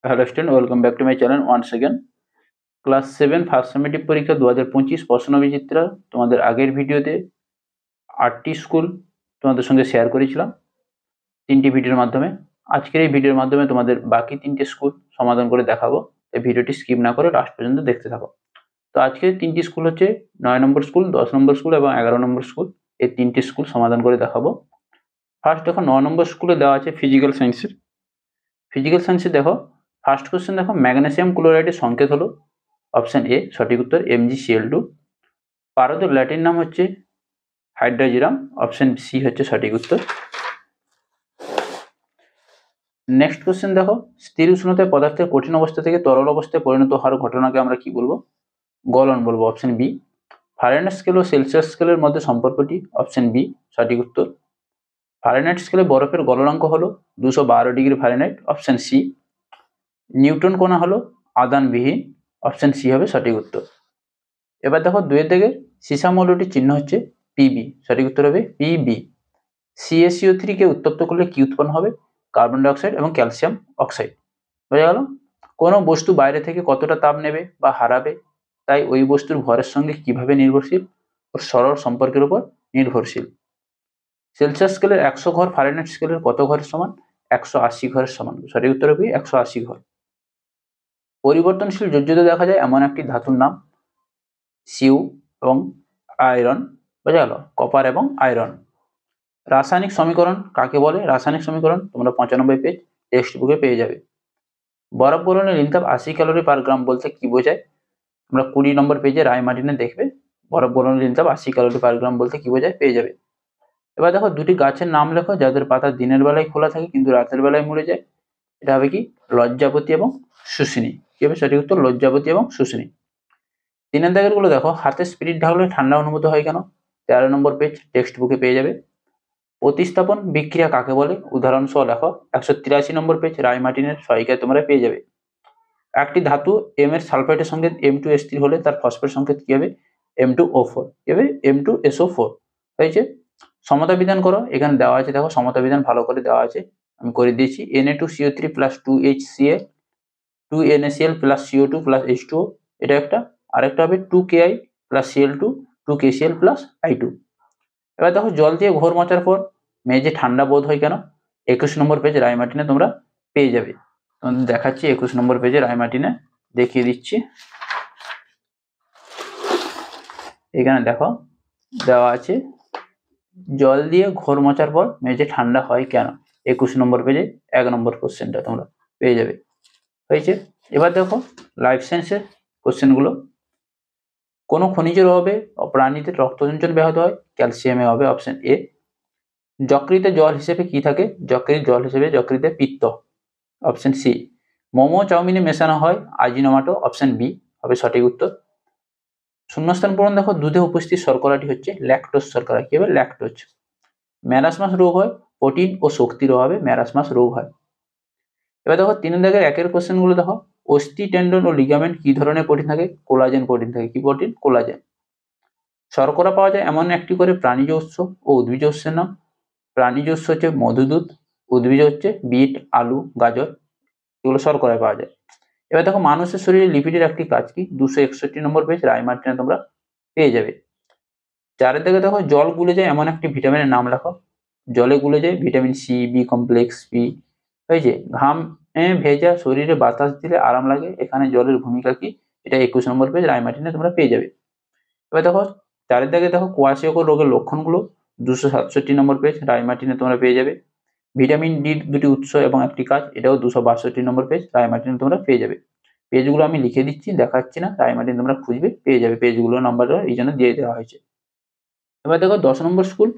Hello student, welcome back to my channel once again. Class 7 first summative পরীক্ষা 2025 প্রশ্ন বিচিত্রা তোমাদের আগের ভিডিওতে 8টি স্কুল তোমাদের সঙ্গে শেয়ার করেছিলাম 3টি ভিডিওর মাধ্যমে। আজকের এই ভিডিওর মাধ্যমে তোমাদের বাকি 3টে স্কুল সমাধান করে দেখাবো। এই ভিডিওটি স্কিপ না করে লাস্ট পর্যন্ত দেখতে থাকো। তো আজকের 3টি স্কুল হচ্ছে 9 নম্বর স্কুল, 10 নম্বর স্কুল এবং 11 নম্বর স্কুল। এই 3টি স্কুল সমাধান করে দেখাবো। ফার্স্ট দেখো 9 নম্বর স্কুলে দেওয়া আছে ফিজিক্যাল সায়েন্সে দেখো ফার্স্ট কোশ্চেন দেখো ম্যাগনেসিয়াম ক্লোরাইডের সংকেত হলো অপশন এ সঠিক উত্তর MgCl2। পারদের ল্যাটিন নাম হচ্ছে হাইড্রাজিরাম, অপশন সি হচ্ছে সঠিক উত্তর। নেক্সট কোশ্চেন দেখো স্থির উষ্ণতায় পদার্থের কঠিন অবস্থা থেকে তরল অবস্থায় পরিণত হওয়ার ঘটনাকে আমরা কি বলবো? গলন বলবো, অপশন বি। ফারেনহাইট স্কেল ও সেলসিয়াস স্কেলের মধ্যে সম্পর্কটি, অপশন বি সঠিক উত্তর। ফারেনহাইট স্কেলে বরফের গলনাঙ্ক হলো 212 degree Fahrenheit, option C. Newton কণা হলো আদানবিহীন, অপশন সি হবে সঠিক উত্তর। এবার দেখো 2 থেকে সীসা মৌলটির চিহ্ন হচ্ছে পিবি, সঠিক উত্তর হবে পিবি। CaCO3 কে উত্তপ্ত করলে কি উৎপন্ন হবে? কার্বন ডাইঅক্সাইড এবং ক্যালসিয়াম অক্সাইড। বোঝা গেল? কোনো বস্তু বাইরে থেকে কতটা তাপ নেবে বা হারাবে, তাই ওই বস্তুর ভরের সঙ্গে কিভাবে নির্ভরশীল? ওর সরল সম্পর্কের উপর নির্ভরশীল। সেলসিয়াস স্কেলের 100 ঘর ফারেনহাইট স্কেলের কত ঘরের সমান? 180 ঘরের সমান, সঠিক উত্তর হবে 180 ঘর। পরিবর্তনশীল যোজ্যতা দেখা যায় এমন একটি ধাতুর নাম সিউ এবং আয়রন। বোঝা গেল? কপার এবং আয়রন। রাসায়নিক সমীকরণ কাকে বলে? রাসায়নিক সমীকরণ তোমরা 95 পেজ টেক্সট বুকে পেয়ে যাবে। বরফ গলনের ইনতাপ 80 ক্যালোরি পার গ্রাম বলতে কি বোঝায়? তোমরা 20 নম্বর পেজে রায় মার্টিনে দেখবে বরফ গলনের ইনতাপ 80 ক্যালোরি পার গ্রাম বলতে কি বোঝায়, পেয়ে যাবে। এবার দেখো দুটি গাছের নাম লেখো যাদের পাতা দিনের বেলায় খোলা থাকে কিন্তু রাতের বেলায় মরে যায়। এটা হবে কি? লজ্জাবতী এবং শুষ্নী। কি হবে সঠিক উত্তর? লজ্জাবতী এবং শুষ্নী। 3 দাগের গুলো দেখো হাতে স্পিরিট ঢাকলে ঠান্ডা অনুভূত হয় কেন? 13 নম্বর পেজ টেক্সট বুকে পেয়ে যাবে। প্রতিস্থাপন বিক্রিয়া কাকে বলে? উদাহরণ সহ লেখো 183 নম্বর পেজ রায় মার্টিনের সহায়িকায় তোমরা পেয়ে যাবে। একটি ধাতু M এর সালফাইডের সংকেত M2S3 হলে তার ফসফেট সংকেত কি হবে? M2O4। কি হবে? M2SO4 হয়েছে। সমতা বিধান করো, এখানে দেওয়া আছে দেখো সমতা বিধান ভালো করে দেওয়া আছে, আমি করে দিয়েছি। Na2CO3 plus 2HCl 2NaCl plus CO2 plus H2O, এটা একটা। আরেকটা হবে 2Ki plus Cl2 2KCl plus I2। এবার দেখো জল দিয়ে ঘোর মোছার পর মেঝে ঠান্ডা বোধ হয় কেন? 21 নম্বর পেজ রায় মার্টিনে তোমরা পেয়ে যাবে। তোমাদের দেখাচ্ছি 21 নম্বর পেজে রায় মার্টিনে দেখিয়ে দিচ্ছি। এখানে দেখো দেওয়া আছে জল দিয়ে ঘোর মোছার পর মেঝে ঠান্ডা হয় কেন? 21 নম্বর পেজে 1 নম্বর কোশ্চেনটা তোমরা পেয়ে যাবে। হয়েছে। এবার দেখো লাইফ সায়েন্সের কোশ্চেনগুলো। কোন খনিজের অভাবে প্রাণীদের রক্ত সঞ্চালন ব্যাহত হয়? ক্যালসিয়ামে হবে, অপশন এ। যকৃতে জল হিসেবে কি থাকে? যকৃতে পিত্ত, অপশন সি। মোমো চাউমিনে মেশানো হয় আজিনোমাটো, অপশন বি হবে সঠিক উত্তর। শূন্যস্থান পূরণ দেখো দুধে উপস্থিত শর্করাটি হচ্ছে ল্যাকটোজ শর্করা। কি হবে? ল্যাকটোজ। ম্যারাসমাস রোগ হয় প্রোটিন ও শক্তির অভাবে ম্যারাসমাস রোগ হয়। এবার দেখো 3 দাগের 1 কোশ্চেন গুলো দেখো অস্থি টেন্ডন ও লিগামেন্ট কি ধরনের প্রোটিন থাকে? কোলাজেন প্রোটিন থাকে। কি প্রোটিন? কোলাজেন। শর্করা পাওয়া যায় এমন একটি করে প্রাণীজ উৎস ও উদ্ভিজ উৎসের নাম। প্রাণীজ উৎস হচ্ছে মধুদূত, উদ্ভিজ হচ্ছে বিট, আলু, গাজর, এগুলো শর্করায় পাওয়া যায়। এবার দেখো মানুষের শরীরে লিপিডের একটি কাজ কি? 261 নম্বর পেজ রায় মার্টিনে তোমরা পেয়ে যাবে। 4 দাগে দেখো জল গুলে যায় এমন একটি ভিটামিনের নাম লেখো। জলে গুলে যায় vitamin C, B complex, B. হয়েছে। ঘামে ভেজা শরীরে বাতাস দিলে আরাম লাগে, এখানে জলের ভূমিকা কি? এটা 21 নম্বর পেজ রায় মার্টিনে তোমরা পেয়ে যাবে। এবার দেখো 4 দাগে দেখো কোয়াশিয়কর রোগের লক্ষণগুলো 267 নম্বর পেজ রায় মার্টিনে তোমরা পেয়ে যাবে। ভিটামিন ডি দুটি উৎস এবং একটি কাজ, এটাও 262 নম্বর পেজ রায় মার্টিনে তোমরা পেয়ে যাবে। পেজগুলো আমি লিখে দিচ্ছি, দেখাচ্ছি না, রায় মার্টিন তোমরা খুঁজবে পেয়ে যাবে। পেজগুলো নাম্বারটা এই জন্য দিয়ে দেওয়া হয়েছে। এবার দেখো 10 নম্বর স্কুল।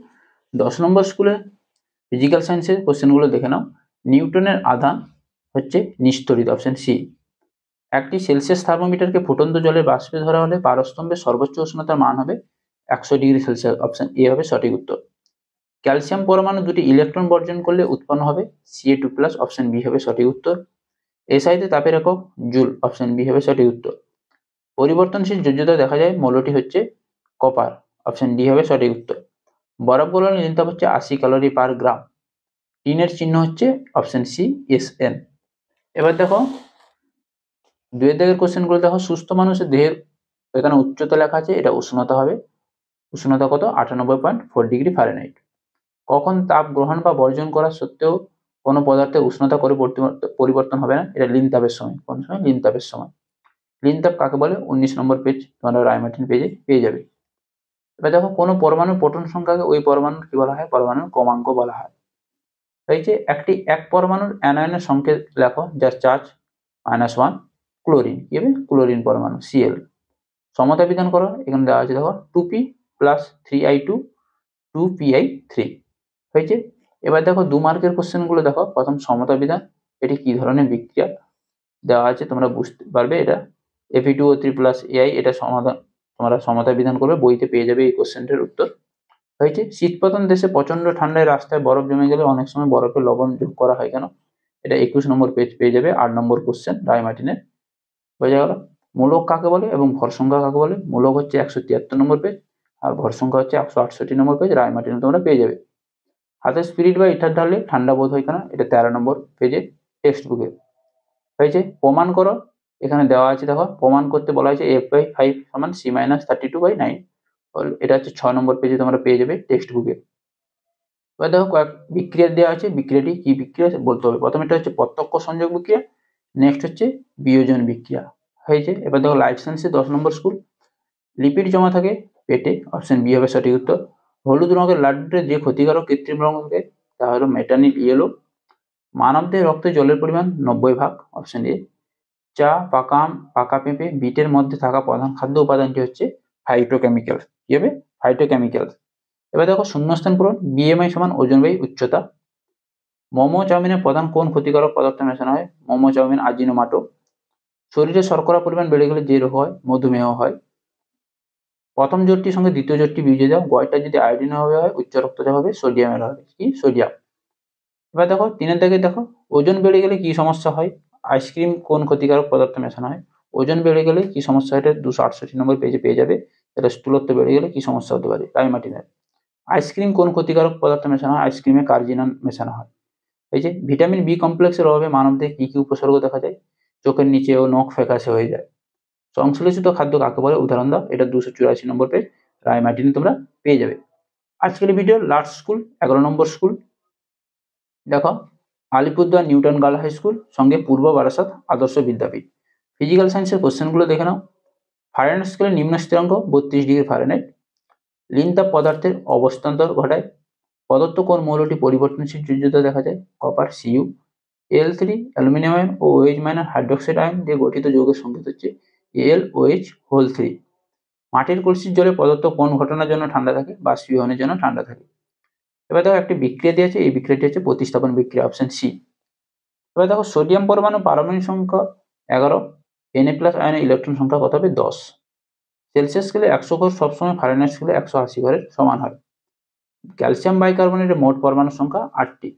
10 নম্বর স্কুলে ফিজিক্যাল সায়েন্সের কোশ্চেনগুলো দেখে নাও। নিউটনের আধান হচ্ছে নিস্তড়িত, অপশন সি। একটি সেলসিয়াস থার্মোমিটারকে ফুটন্ত জলের বাষ্পে ধরা হলে পারস্তম্ভের সর্বোচ্চ উষ্ণতার মান হবে 100 ডিগ্রি সেলসিয়াস, অপশন এ হবে সঠিক উত্তর। ক্যালসিয়াম পরমাণু দুটি ইলেকট্রন বর্জন করলে উৎপন্ন হবে Ca2+, অপশন বি হবে সঠিক উত্তর। এসআইতে তাপের একক জুল, অপশন বি হবে সঠিক উত্তর। পরিবর্তনশীল যোজ্যতা দেখা যায় মৌলটি হচ্ছে কপার, অপশন ডি হবে সঠিক উত্তর। বরফ গলনের ইনতাপ হচ্ছে 80 ক্যালোরি পার গ্রাম। টিনের চিহ্ন হচ্ছে অপশন সি SN। এবার দেখো 2 দাগের কোশ্চেনগুলো দেখো, সুস্থ মানুষের দেহের এখানে উচ্চতা লেখা আছে, এটা উষ্ণতা হবে। উষ্ণতা কত? 98.4 ডিগ্রি ফারেনহাইট। কখন তাপ গ্রহণ বা বর্জন করা সত্ত্বেও কোনো পদার্থের উষ্ণতা করে পরিবর্তন হবে না? এটা লিন তাপের সময়। কোন সময়? লিন তাপের সময়। লিন তাপ কাকে বলে? 19 নম্বর পেজ তোমরা রায়মার্টিন পেজে পেয়ে যাবে। এবার দেখো, কোনো পরমাণুর প্রোটন সংখ্যাকে ওই পরমাণুর কি বলা হয়? পরমাণুর ক্রমাঙ্ক বলা হয়। এই যে এক পরমাণুর অ্যানায়নের সংকেত লেখো, যার চার্জ -1। ক্লোরিন কি হবে? ক্লোরিন পরমাণু Cl। সমতা বিধান করো, এখানে দেওয়া আছে দেখো 2p + 3i2 2pi3 হয়েছে। এবার দেখো 2 মার্কের কোশ্চেনগুলো দেখো। প্রথম সমতা বিধান, এটি কি ধরনের বিক্রিয়া দেওয়া আছে তোমরা বুঝতে পারবে। এটা Fe2O3 + Ai, এটা সমাধান তোমরা সমতা বিধান করবে, বইতে পেয়ে যাবে এই কোশ্চেনটির উত্তর। হয়েছে। শীতপ্রধান দেশে প্রচন্ড ঠান্ডায় রাস্তায় বরফ জমে গেলে অনেক সময় বরফে লবণ যোগ করা হয় কেন? এটা 21 নম্বর পেজ পেয়ে যাবে, 8 নম্বর কোশ্চেন রায়মার্টিনের। বোঝা গেল? মূলক কাকে বলে এবং ভর সংখ্যা কাকে বলে? মূলক হচ্ছে 173 নম্বর পেজ, আর ভর সংখ্যা হচ্ছে 168 নম্বর পেজ, রায়মার্টিনে তোমরা পেয়ে যাবে। হাতে স্পিরিট বা ইথার ঢাললে ঠান্ডা বোধ হয় কেন? এটা 13 নম্বর পেজে টেক্সট বুকে। হয়েছে। প্রমাণ করো, এখানে দেওয়া আছে দেখো। প্রমাণ করতে বলা হয়েছে F/5 = C-32/9। এটা হচ্ছে 6 নম্বর পেজে তোমরা পেয়ে যাবে টেক্সট বুকে। এবার দেখো কয়েক বিক্রিয়া দেওয়া আছে, বিক্রিয়াটি কি বিক্রিয়া বলতে হবে। প্রথমে এটা হচ্ছে প্রত্যক্ষ সংযোগ বিক্রিয়া, নেক্সট হচ্ছে বিয়োজন বিক্রিয়া। হয়েছে। এবার দেখো লাইফ সায়েন্সে 10 নম্বর স্কুল। লিপিড জমা থাকে পেটে, অপশন বি হবে সঠিক উত্তর। হলুদ রঙের লাড্ডুতে যে ক্ষতিকারক কৃত্রিম রঙ থাকে তা হলো মেটানিল ইয়েলো। মানবদেহে রক্তে জলের পরিমাণ 90 ভাগ, অপশন এ। চা, পাকা পেঁপে, বিটের মধ্যে থাকা প্রধান খাদ্য উপাদানটি হচ্ছে ফাইটোকেমিক্যাল। কি হবে? ফাইটোকেমিক্যাল। এবার দেখো শূন্যস্থান পূরণ। BMI = ওজন বাই উচ্চতা। মোমো চাউমিনের প্রধান কোন ক্ষতিকারক পদার্থ মেশানো হয়? মোমো চাউমিন আজিনোমাটো। শরীরে শর্করা পরিমাণ বেড়ে গেলে যে রোগ হয়? মধুমেহ হয়। প্রথম জোটটির সঙ্গে দ্বিতীয় জোটটি বিজে দাও। গয়টা যদি আয়োডিনের হবে হয়, উচ্চ রক্তচাপ হবে সোডিয়ামের হবে। কি? সোডিয়াম। এবার দেখো 3 দাগে দেখো, ওজন বেড়ে গেলে কি সমস্যা হয়? আইসক্রিম কোন ক্ষতিকারক পদার্থ মেশানো হয়? ওজন বেড়ে গেলে কি সমস্যা হয়? এটা 268 নম্বর পেজে পেয়ে যাবে। এটা স্থূলত্ব বেড়ে গেলে কি সমস্যা হতে পারে? রায়মার্টিনের। আইসক্রিম কোন ক্ষতিকারক পদার্থ মেশানো হয়? আইসক্রিমে কার্জিনন মেশানো হয়। এই যে ভিটামিন বি কমপ্লেক্সের অভাবে মানবদেহে কি কি উপসর্গ দেখা যায়? চোখের নিচে ও নখ ফ্যাকাশে হয়ে যায়। সংশ্লেষিত খাদ্য কাকে বলে? উদাহরণ দাও। এটা 284 নম্বর পেজ রায়মার্টিনে তোমরা পেয়ে যাবে। আজকের video last school 11 number school দেখো, Alipurduar Newton girl high school, সঙ্গে পূর্ব বারাসাত আদর্শ বিদ্যাপীঠ। ফিজিক্যাল সায়েন্সের কোশ্চেনগুলো দেখে নাও। ফারেনহাইট স্কেলের নিম্ন স্থিরাঙ্ক 32 ডিগ্রি ফারেনহাইট। লিন তাপ পদার্থের অবস্থান্তর ঘটায়। প্রদত্ত কোন মৌলটি পরিবর্তনশীল যোজ্যতা দেখা যায়? Copper Cu। Al3 aluminium ion ও OH- হাইড্রোক্সাইড আয়ন দিয়ে গঠিত যৌগের সংকেত হচ্ছে AlOH3। মাটির কলসির জলে পদার্থ কোন ঘটনার জন্য ঠান্ডা থাকে? বাষ্পীভবনের জন্য ঠান্ডা থাকে। এবার দেখো একটি বিক্রিয়া দিয়েছে, এই বিক্রিয়াটি হচ্ছে প্রতিস্থাপন বিক্রিয়া, অপশন সি। এবার দেখো সোডিয়াম পরমাণু পারমাণবিক সংখ্যা 11, Na+ আয়নের ইলেকট্রন সংখ্যা কত হবে? 10। সেলসিয়াস স্কেলে 100 ঘর সবসময় ফারেনহাইট স্কেলে 180 ঘরের সমান হয়। ক্যালসিয়াম বাইকার্বনেটের মোট পরমাণুর সংখ্যা 8টি।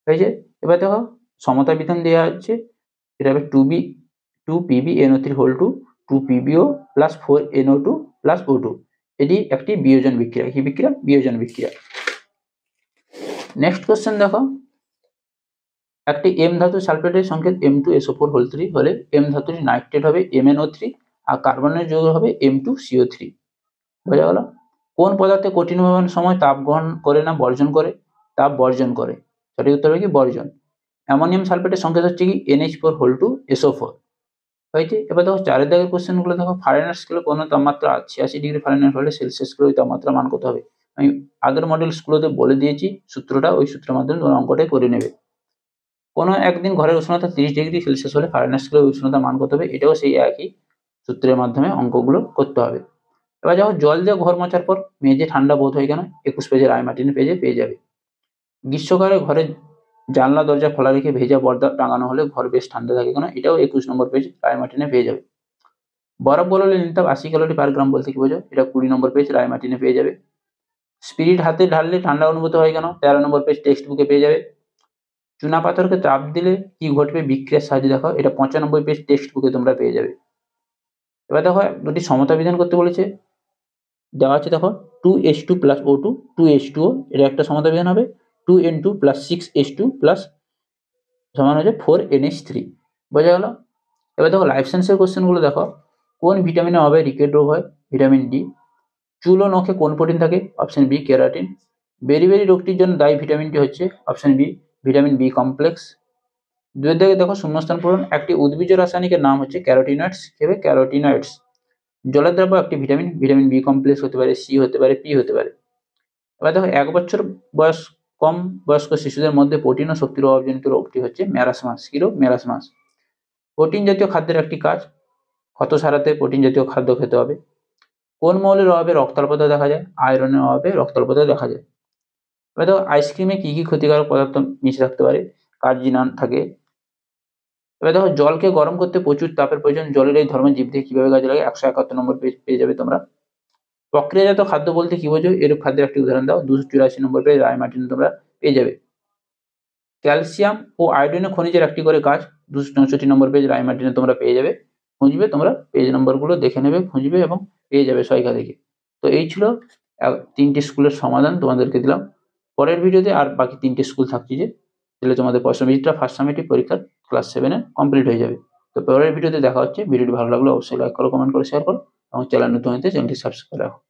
হয়েছে। এবার দেখো সমতা বিধান দেওয়া হচ্ছে, এটা হবে 2PbNO3 2PbO + 4NO2 + O2। এটি একটি বিয়োজন বিক্রিয়া। কি বিক্রিয়া? বিয়োজন বিক্রিয়া। নেক্সট কোশ্চেন দেখো, একটি M ধাতু সালফেটের সংকেত M2SO4 হলে M ধাতুটি নাইট্রেট হবে MnO3, আর কার্বনের যৌগ হবে M2CO3। বোঝা গেল? কোন পদার্থে কঠিন ভাবের সময় তাপ গ্রহণ করে না, বর্জন করে? তাপ বর্জন করে। সঠিক উত্তর হবে কি? বর্জন। অ্যামোনিয়াম সালফেটের সংকেত হচ্ছে কি? NH4 হয়েছে। এবার দেখো 4 দাগের কোশ্চেনগুলো দেখো। ফারেনহাইট স্কেলে কোনো তাপমাত্রা 86 ডিগ্রি ফারেনহাইট হলে সেলসিয়াস স্কেলে ওই তাপমাত্রা মান কত হবে? আমি আগের মডেল স্কুলতে বলে দিয়েছি সূত্রটা, ওই সূত্রের মাধ্যমে তোমরা অঙ্কটাই করে নেবে। কোনো একদিন ঘরের উষ্ণতা 30 ডিগ্রি সেলসিয়াস হলে ফারেনহাইট স্কেলে উষ্ণতার মান কত হবে? এটাও সেই একই সূত্রের মাধ্যমে অঙ্কগুলো করতে হবে। এবার দেখো জল দিয়ে ঘর মোছার পর মেঝে ঠান্ডা বোধ হয় কেন? 21 পেজে রায়মার্টিনের পেজে পেয়ে যাবে। গ্রীষ্মকালে ঘরের জানলা দরজা খোলা রেখে ভেজা পর্দা টাঙানো হলে ঘর বেশ ঠান্ডা থাকে কেন? এটাও 21 নম্বর পেজ রায়মার্টিনে পেয়ে যাবে। বরফ গলালে লিন তাপ 80 ক্যালোরি পার গ্রাম বলতে কি বোঝো? এটা 20 নম্বর পেজ রায়মার্টিনে পেয়ে যাবে। স্পিরিট হাতে ঢাললে ঠান্ডা অনুভূত হয় কেন? 13 নম্বর পেজ টেক্সট বুকে পেয়ে যাবে। চুনা পাথরকে চাপ দিলে কি ঘটবে? বিক্রিয়ার সাহায্যে দেখো, এটা 95 পেজ টেক্সট বুকে তোমরা পেয়ে যাবে। এবার দেখো দুটি সমতা বিধান করতে বলেছে, দেওয়া আছে দেখো 2H2 + O2 2H2O, এটা একটা সমতা বিধান হবে। 2N2 + 6H2 + সমান হচ্ছে 4NH3। বোঝা গেল? এবার দেখো লাইফ সায়েন্সের কোশ্চেনগুলো দেখো। কোন ভিটামিনের অভাবে রিকেট রোগ হয়? Vitamin D. চুল ও নখে কোন প্রোটিন থাকে? Option B keratin. বেরি রোগটির জন্য দায়ী ভিটামিনটি হচ্ছে option B vitamin B complex. দুয়ের দিকে দেখো শূন্যস্থান পূরণ। একটি উদ্ভিজ্জ রাসায়নিকের নাম হচ্ছে ক্যারোটিনয়েডস। কি হবে? ক্যারোটিনয়েডস। জলের দ্রব্য একটি ভিটামিন, ভিটামিন বি কমপ্লেক্স হতে পারে, সি হতে পারে, পি হতে পারে। এবার দেখো 1 বছর বয়স কম বয়স্ক শিশুদের মধ্যে প্রোটিন ও শক্তির অভাবজনিত রোগটি হচ্ছে ম্যারাসমাস। কি রোগ? ম্যারাসমাস। প্রোটিন জাতীয় খাদ্যের একটি কাজ, ক্ষত সারাতে প্রোটিন জাতীয় খাদ্য খেতে হবে। কোন মৌলের অভাবে রক্তাল্পতা দেখা যায়? আয়রনের অভাবে রক্তাল্পতা দেখা যায়। এবার দেখো আইসক্রিমে কি কি ক্ষতিকারক পদার্থ মিশে থাকতে পারে? কার্জিনান থাকে। এবার দেখো জলকে গরম করতে প্রচুর তাপের প্রয়োজন। জলের এই ধর্মের জীব থেকে কিভাবে কাজে লাগে? 171 নম্বর পেজ পেয়ে যাবে তোমরা। প্রক্রিয়াজাত খাদ্য বলতে কি বোঝো? এরূপ খাদ্যের একটি উদাহরণ দাও। 284 নম্বর পেজ রায় মার্টিনে তোমরা পেয়ে যাবে। ক্যালসিয়াম ও আয়োডিনের খনিজের একটি করে কাজ। 264 নম্বর পেজ রায় মার্টিনে তোমরা পেয়ে যাবে। খুঁজবে তোমরা, পেজ নম্বরগুলো দেখে নেবে, খুঁজবে এবং পেয়ে যাবে সহায়িকা থেকে। তো এই ছিল 3টে স্কুলের সমাধান তোমাদেরকে দিলাম। পরের ভিডিওতে আর বাকি 3টে স্কুল থাকছে, যে তাহলে তোমাদের প্রশ্নবিচিত্রা ফার্স্ট সামেটিভ পরীক্ষার ক্লাস 7 এ কমপ্লিট হয়ে যাবে। তো পরের ভিডিওতে দেখা হচ্ছে। ভিডিওটি ভালো লাগলে অবশ্যই লাইক করো, কমেন্ট করো, শেয়ার করো এবং চ্যানেল নতুন হলে চ্যানেলটি সাবস্ক্রাইব করো।